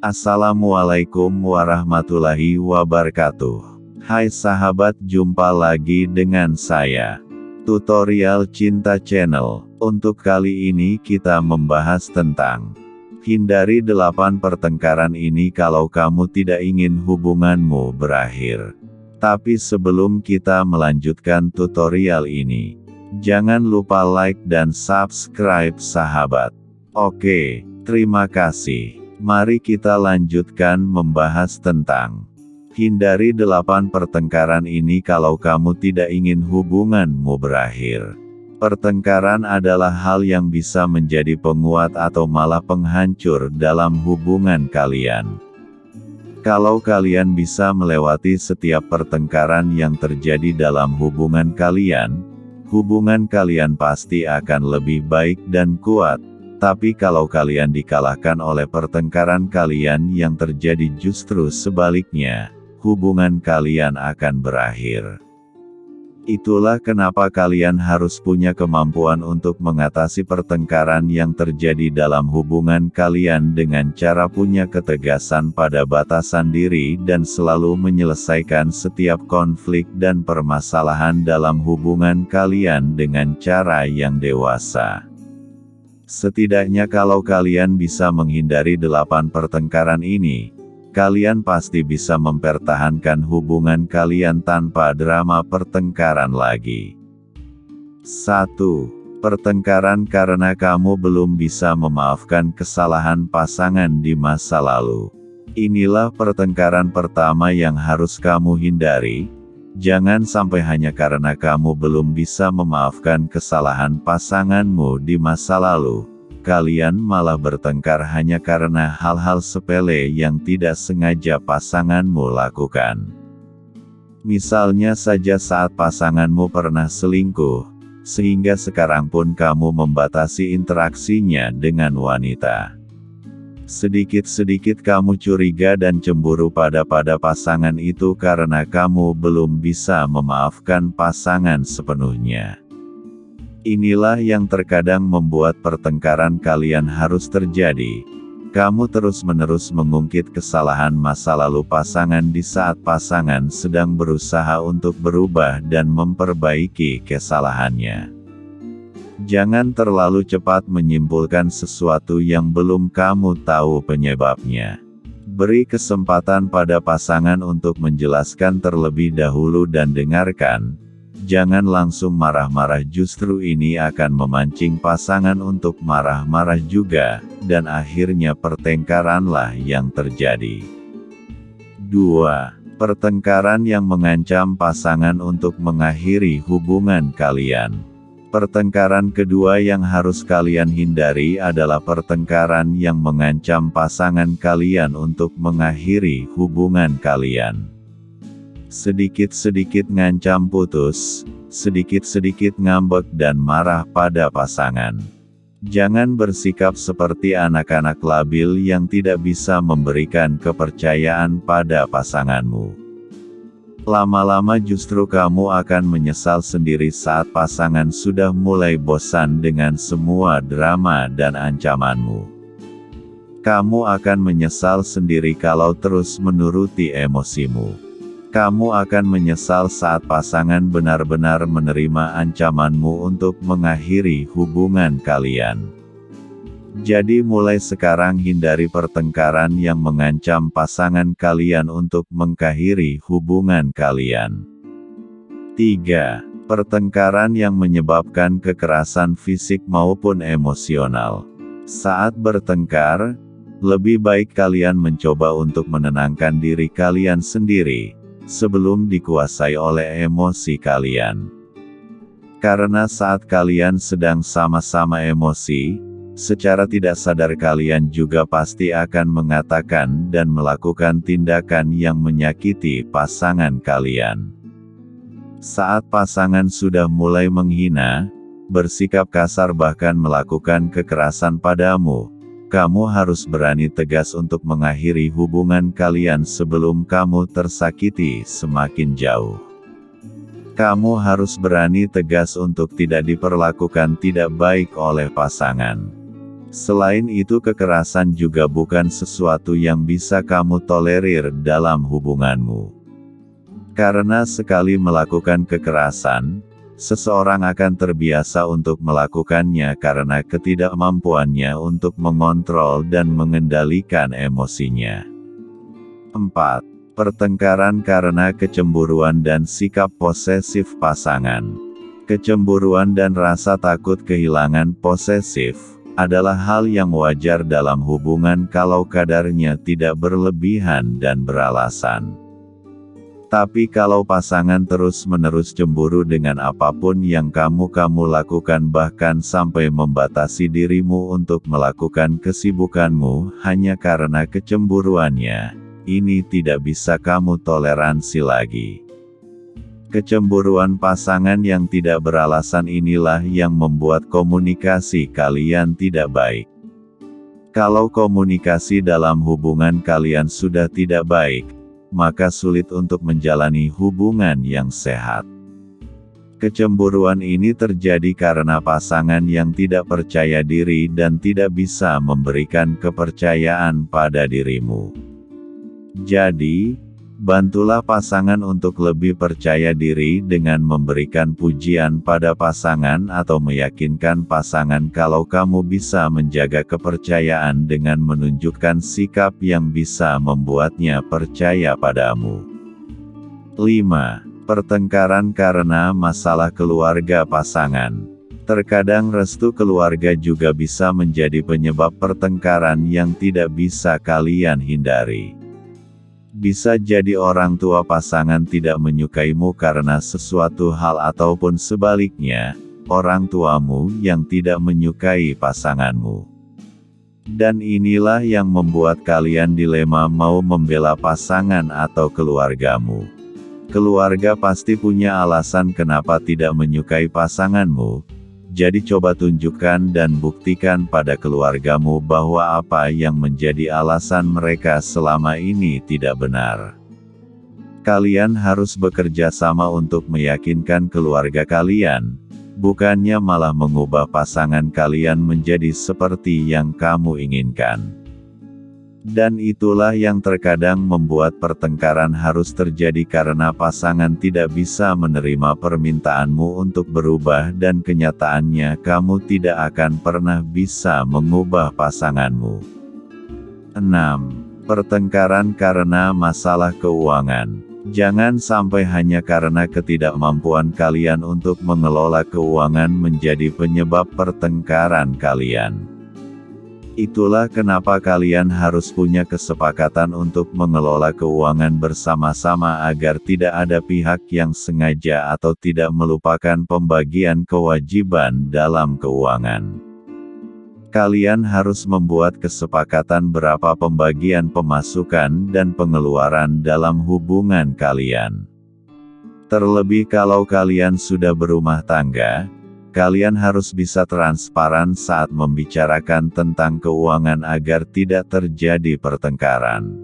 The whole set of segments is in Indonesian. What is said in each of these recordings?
Assalamualaikum warahmatullahi wabarakatuh. Hai sahabat, jumpa lagi dengan saya, Tutorial Cinta Channel. Untuk kali ini kita membahas tentang hindari 8 pertengkaran ini kalau kamu tidak ingin hubunganmu berakhir. Tapi sebelum kita melanjutkan tutorial ini, jangan lupa like dan subscribe sahabat. Oke, terima kasih. Mari kita lanjutkan membahas tentang hindari 8 pertengkaran ini kalau kamu tidak ingin hubunganmu berakhir. Pertengkaran adalah hal yang bisa menjadi penguat atau malah penghancur dalam hubungan kalian. Kalau kalian bisa melewati setiap pertengkaran yang terjadi dalam hubungan kalian pasti akan lebih baik dan kuat. Tapi kalau kalian dikalahkan oleh pertengkaran kalian yang terjadi justru sebaliknya, hubungan kalian akan berakhir. Itulah kenapa kalian harus punya kemampuan untuk mengatasi pertengkaran yang terjadi dalam hubungan kalian dengan cara punya ketegasan pada batasan diri dan selalu menyelesaikan setiap konflik dan permasalahan dalam hubungan kalian dengan cara yang dewasa. Setidaknya kalau kalian bisa menghindari 8 pertengkaran ini, kalian pasti bisa mempertahankan hubungan kalian tanpa drama pertengkaran lagi. 1. Pertengkaran karena kamu belum bisa memaafkan kesalahan pasangan di masa lalu. Inilah pertengkaran pertama yang harus kamu hindari. Jangan sampai hanya karena kamu belum bisa memaafkan kesalahan pasanganmu di masa lalu, kalian malah bertengkar hanya karena hal-hal sepele yang tidak sengaja pasanganmu lakukan. Misalnya saja saat pasanganmu pernah selingkuh, sehingga sekarang pun kamu membatasi interaksinya dengan wanita. Sedikit-sedikit kamu curiga dan cemburu pada pasangan itu karena kamu belum bisa memaafkan pasangan sepenuhnya. Inilah yang terkadang membuat pertengkaran kalian harus terjadi. Kamu terus-menerus mengungkit kesalahan masa lalu pasangan di saat pasangan sedang berusaha untuk berubah dan memperbaiki kesalahannya. Jangan terlalu cepat menyimpulkan sesuatu yang belum kamu tahu penyebabnya. Beri kesempatan pada pasangan untuk menjelaskan terlebih dahulu dan dengarkan. Jangan langsung marah-marah, justru ini akan memancing pasangan untuk marah-marah juga, dan akhirnya pertengkaranlah yang terjadi. 2. Pertengkaran yang mengancam pasangan untuk mengakhiri hubungan kalian. Pertengkaran kedua yang harus kalian hindari adalah pertengkaran yang mengancam pasangan kalian untuk mengakhiri hubungan kalian. Sedikit-sedikit ngancam putus, sedikit-sedikit ngambek dan marah pada pasangan. Jangan bersikap seperti anak-anak labil yang tidak bisa memberikan kepercayaan pada pasanganmu. Lama-lama justru kamu akan menyesal sendiri saat pasangan sudah mulai bosan dengan semua drama dan ancamanmu. Kamu akan menyesal sendiri kalau terus menuruti emosimu. Kamu akan menyesal saat pasangan benar-benar menerima ancamanmu untuk mengakhiri hubungan kalian. Jadi mulai sekarang hindari pertengkaran yang mengancam pasangan kalian untuk mengakhiri hubungan kalian. 3. Pertengkaran yang menyebabkan kekerasan fisik maupun emosional. Saat bertengkar, lebih baik kalian mencoba untuk menenangkan diri kalian sendiri, sebelum dikuasai oleh emosi kalian. Karena saat kalian sedang sama-sama emosi, secara tidak sadar kalian juga pasti akan mengatakan dan melakukan tindakan yang menyakiti pasangan kalian. Saat pasangan sudah mulai menghina, bersikap kasar bahkan melakukan kekerasan padamu, kamu harus berani tegas untuk mengakhiri hubungan kalian sebelum kamu tersakiti semakin jauh. Kamu harus berani tegas untuk tidak diperlakukan tidak baik oleh pasangan. Selain itu, kekerasan juga bukan sesuatu yang bisa kamu tolerir dalam hubunganmu. Karena sekali melakukan kekerasan, seseorang akan terbiasa untuk melakukannya karena ketidakmampuannya untuk mengontrol dan mengendalikan emosinya. 4. Pertengkaran karena kecemburuan dan sikap posesif pasangan. Kecemburuan dan rasa takut kehilangan posesif adalah hal yang wajar dalam hubungan kalau kadarnya tidak berlebihan dan beralasan. Tapi kalau pasangan terus-menerus cemburu dengan apapun yang kamu lakukan, bahkan sampai membatasi dirimu untuk melakukan kesibukanmu hanya karena kecemburuannya, ini tidak bisa kamu toleransi lagi. Kecemburuan pasangan yang tidak beralasan inilah yang membuat komunikasi kalian tidak baik. Kalau komunikasi dalam hubungan kalian sudah tidak baik, maka sulit untuk menjalani hubungan yang sehat. Kecemburuan ini terjadi karena pasangan yang tidak percaya diri dan tidak bisa memberikan kepercayaan pada dirimu. Jadi, bantulah pasangan untuk lebih percaya diri dengan memberikan pujian pada pasangan atau meyakinkan pasangan kalau kamu bisa menjaga kepercayaan dengan menunjukkan sikap yang bisa membuatnya percaya padamu. 5. Pertengkaran karena masalah keluarga pasangan. Terkadang restu keluarga juga bisa menjadi penyebab pertengkaran yang tidak bisa kalian hindari. Bisa jadi orang tua pasangan tidak menyukaimu karena sesuatu hal ataupun sebaliknya, orang tuamu yang tidak menyukai pasanganmu. Dan inilah yang membuat kalian dilema mau membela pasangan atau keluargamu. Keluarga pasti punya alasan kenapa tidak menyukai pasanganmu. Jadi coba tunjukkan dan buktikan pada keluargamu bahwa apa yang menjadi alasan mereka selama ini tidak benar. Kalian harus bekerja sama untuk meyakinkan keluarga kalian, bukannya malah mengubah pasangan kalian menjadi seperti yang kamu inginkan. Dan itulah yang terkadang membuat pertengkaran harus terjadi karena pasangan tidak bisa menerima permintaanmu untuk berubah dan kenyataannya kamu tidak akan pernah bisa mengubah pasanganmu. 6. Pertengkaran karena masalah keuangan. Jangan sampai hanya karena ketidakmampuan kalian untuk mengelola keuangan menjadi penyebab pertengkaran kalian. Itulah kenapa kalian harus punya kesepakatan untuk mengelola keuangan bersama-sama agar tidak ada pihak yang sengaja atau tidak melupakan pembagian kewajiban dalam keuangan. Kalian harus membuat kesepakatan berapa pembagian pemasukan dan pengeluaran dalam hubungan kalian. Terlebih kalau kalian sudah berumah tangga, kalian harus bisa transparan saat membicarakan tentang keuangan agar tidak terjadi pertengkaran.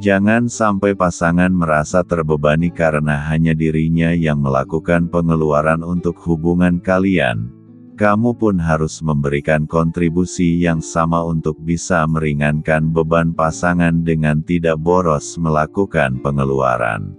Jangan sampai pasangan merasa terbebani karena hanya dirinya yang melakukan pengeluaran untuk hubungan kalian. Kamu pun harus memberikan kontribusi yang sama untuk bisa meringankan beban pasangan dengan tidak boros melakukan pengeluaran.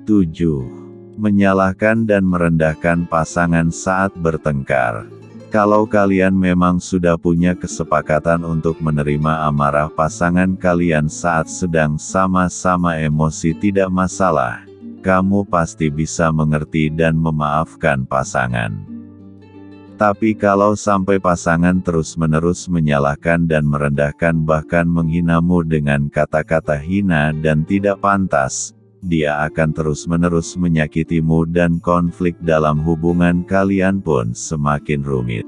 7. Menyalahkan dan merendahkan pasangan saat bertengkar. Kalau kalian memang sudah punya kesepakatan untuk menerima amarah pasangan kalian saat sedang sama-sama emosi, tidak masalah. Kamu pasti bisa mengerti dan memaafkan pasangan. Tapi kalau sampai pasangan terus-menerus menyalahkan dan merendahkan bahkan menghinamu dengan kata-kata hina dan tidak pantas, dia akan terus-menerus menyakitimu dan konflik dalam hubungan kalian pun semakin rumit.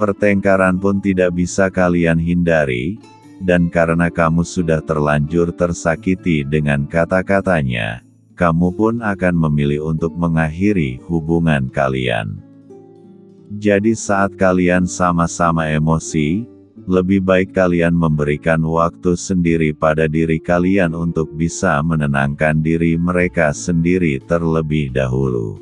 Pertengkaran pun tidak bisa kalian hindari, dan karena kamu sudah terlanjur tersakiti dengan kata-katanya, kamu pun akan memilih untuk mengakhiri hubungan kalian. Jadi saat kalian sama-sama emosi, lebih baik kalian memberikan waktu sendiri pada diri kalian untuk bisa menenangkan diri mereka sendiri terlebih dahulu.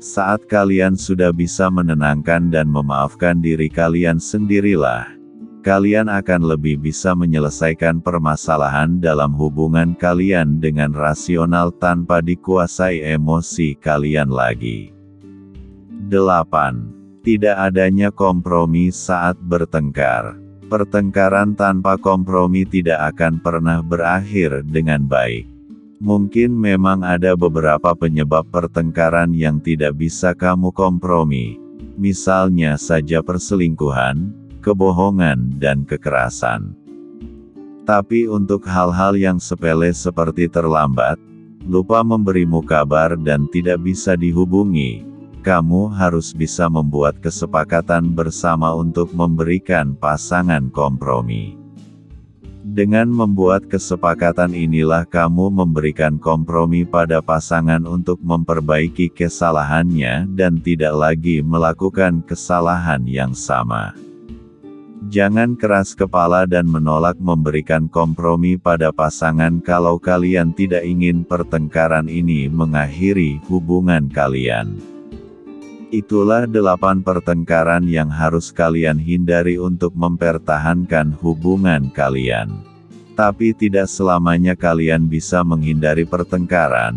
Saat kalian sudah bisa menenangkan dan memaafkan diri kalian sendirilah, kalian akan lebih bisa menyelesaikan permasalahan dalam hubungan kalian dengan rasional tanpa dikuasai emosi kalian lagi. 8. Tidak adanya kompromi saat bertengkar. Pertengkaran tanpa kompromi tidak akan pernah berakhir dengan baik. Mungkin memang ada beberapa penyebab pertengkaran yang tidak bisa kamu kompromi. Misalnya saja perselingkuhan, kebohongan dan kekerasan. Tapi untuk hal-hal yang sepele seperti terlambat, lupa memberimu kabar dan tidak bisa dihubungi, kamu harus bisa membuat kesepakatan bersama untuk memberikan pasangan kompromi. Dengan membuat kesepakatan inilah kamu memberikan kompromi pada pasangan untuk memperbaiki kesalahannya dan tidak lagi melakukan kesalahan yang sama. Jangan keras kepala dan menolak memberikan kompromi pada pasangan kalau kalian tidak ingin pertengkaran ini mengakhiri hubungan kalian. Itulah 8 pertengkaran yang harus kalian hindari untuk mempertahankan hubungan kalian. Tapi tidak selamanya kalian bisa menghindari pertengkaran.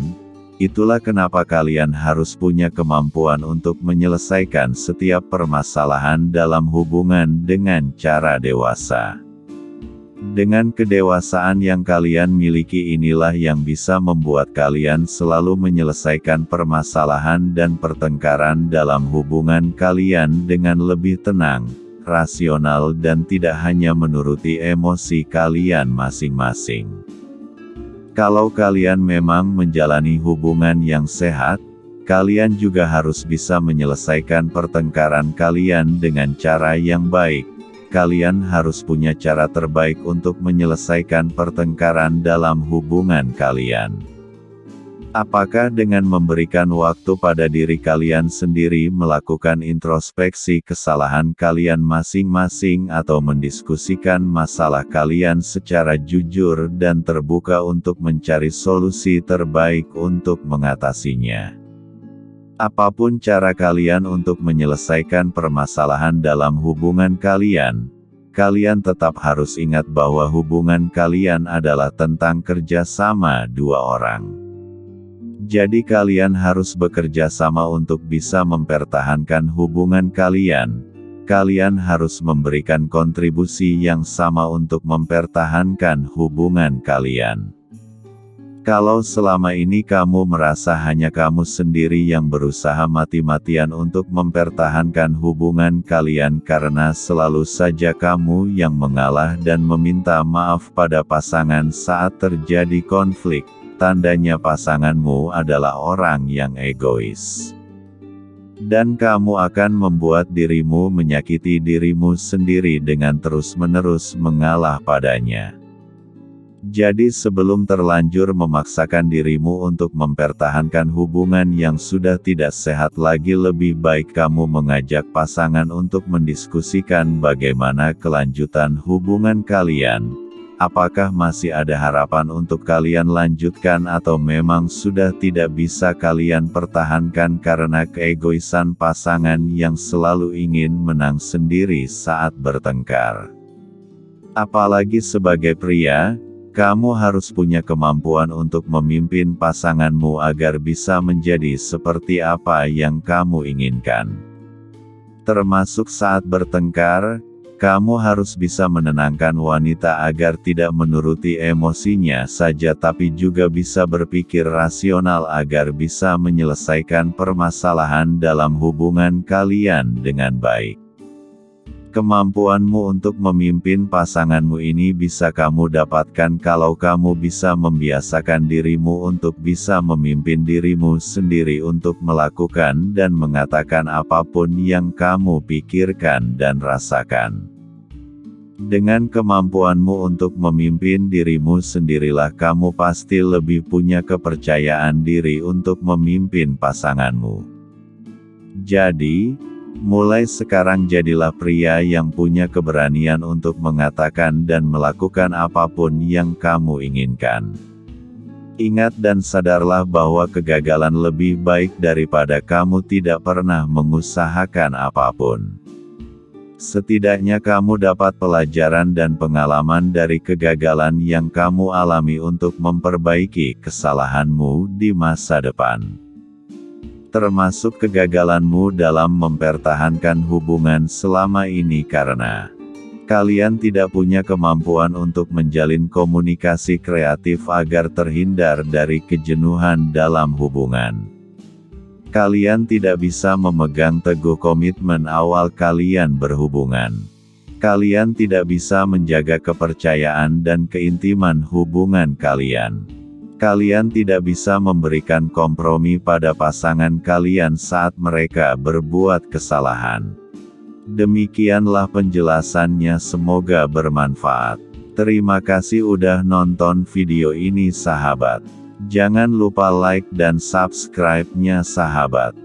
Itulah kenapa kalian harus punya kemampuan untuk menyelesaikan setiap permasalahan dalam hubungan dengan cara dewasa. Dengan kedewasaan yang kalian miliki inilah yang bisa membuat kalian selalu menyelesaikan permasalahan dan pertengkaran dalam hubungan kalian dengan lebih tenang, rasional dan tidak hanya menuruti emosi kalian masing-masing. Kalau kalian memang menjalani hubungan yang sehat, kalian juga harus bisa menyelesaikan pertengkaran kalian dengan cara yang baik. Kalian harus punya cara terbaik untuk menyelesaikan pertengkaran dalam hubungan kalian. Apakah dengan memberikan waktu pada diri kalian sendiri melakukan introspeksi kesalahan kalian masing-masing atau mendiskusikan masalah kalian secara jujur dan terbuka untuk mencari solusi terbaik untuk mengatasinya? Apapun cara kalian untuk menyelesaikan permasalahan dalam hubungan kalian, kalian tetap harus ingat bahwa hubungan kalian adalah tentang kerja sama dua orang. Jadi kalian harus bekerja sama untuk bisa mempertahankan hubungan kalian. Kalian harus memberikan kontribusi yang sama untuk mempertahankan hubungan kalian. Kalau selama ini kamu merasa hanya kamu sendiri yang berusaha mati-matian untuk mempertahankan hubungan kalian karena selalu saja kamu yang mengalah dan meminta maaf pada pasangan saat terjadi konflik, tandanya pasanganmu adalah orang yang egois. Dan kamu akan membuat dirimu menyakiti dirimu sendiri dengan terus-menerus mengalah padanya. Jadi sebelum terlanjur memaksakan dirimu untuk mempertahankan hubungan yang sudah tidak sehat lagi, lebih baik kamu mengajak pasangan untuk mendiskusikan bagaimana kelanjutan hubungan kalian. Apakah masih ada harapan untuk kalian lanjutkan atau memang sudah tidak bisa kalian pertahankan karena keegoisan pasangan yang selalu ingin menang sendiri saat bertengkar. Apalagi sebagai pria, kamu harus punya kemampuan untuk memimpin pasanganmu agar bisa menjadi seperti apa yang kamu inginkan. Termasuk saat bertengkar, kamu harus bisa menenangkan wanita agar tidak menuruti emosinya saja tapi juga bisa berpikir rasional agar bisa menyelesaikan permasalahan dalam hubungan kalian dengan baik. Kemampuanmu untuk memimpin pasanganmu ini bisa kamu dapatkan kalau kamu bisa membiasakan dirimu untuk bisa memimpin dirimu sendiri untuk melakukan dan mengatakan apapun yang kamu pikirkan dan rasakan. Dengan kemampuanmu untuk memimpin dirimu sendirilah kamu pasti lebih punya kepercayaan diri untuk memimpin pasanganmu. Jadi, mulai sekarang jadilah pria yang punya keberanian untuk mengatakan dan melakukan apapun yang kamu inginkan. Ingat dan sadarlah bahwa kegagalan lebih baik daripada kamu tidak pernah mengusahakan apapun. Setidaknya kamu dapat pelajaran dan pengalaman dari kegagalan yang kamu alami untuk memperbaiki kesalahanmu di masa depan. Termasuk kegagalanmu dalam mempertahankan hubungan selama ini karena kalian tidak punya kemampuan untuk menjalin komunikasi kreatif agar terhindar dari kejenuhan dalam hubungan. Kalian tidak bisa memegang teguh komitmen awal kalian berhubungan. Kalian tidak bisa menjaga kepercayaan dan keintiman hubungan kalian. Kalian tidak bisa memberikan kompromi pada pasangan kalian saat mereka berbuat kesalahan. Demikianlah penjelasannya, semoga bermanfaat. Terima kasih udah nonton video ini sahabat. Jangan lupa like dan subscribe-nya sahabat.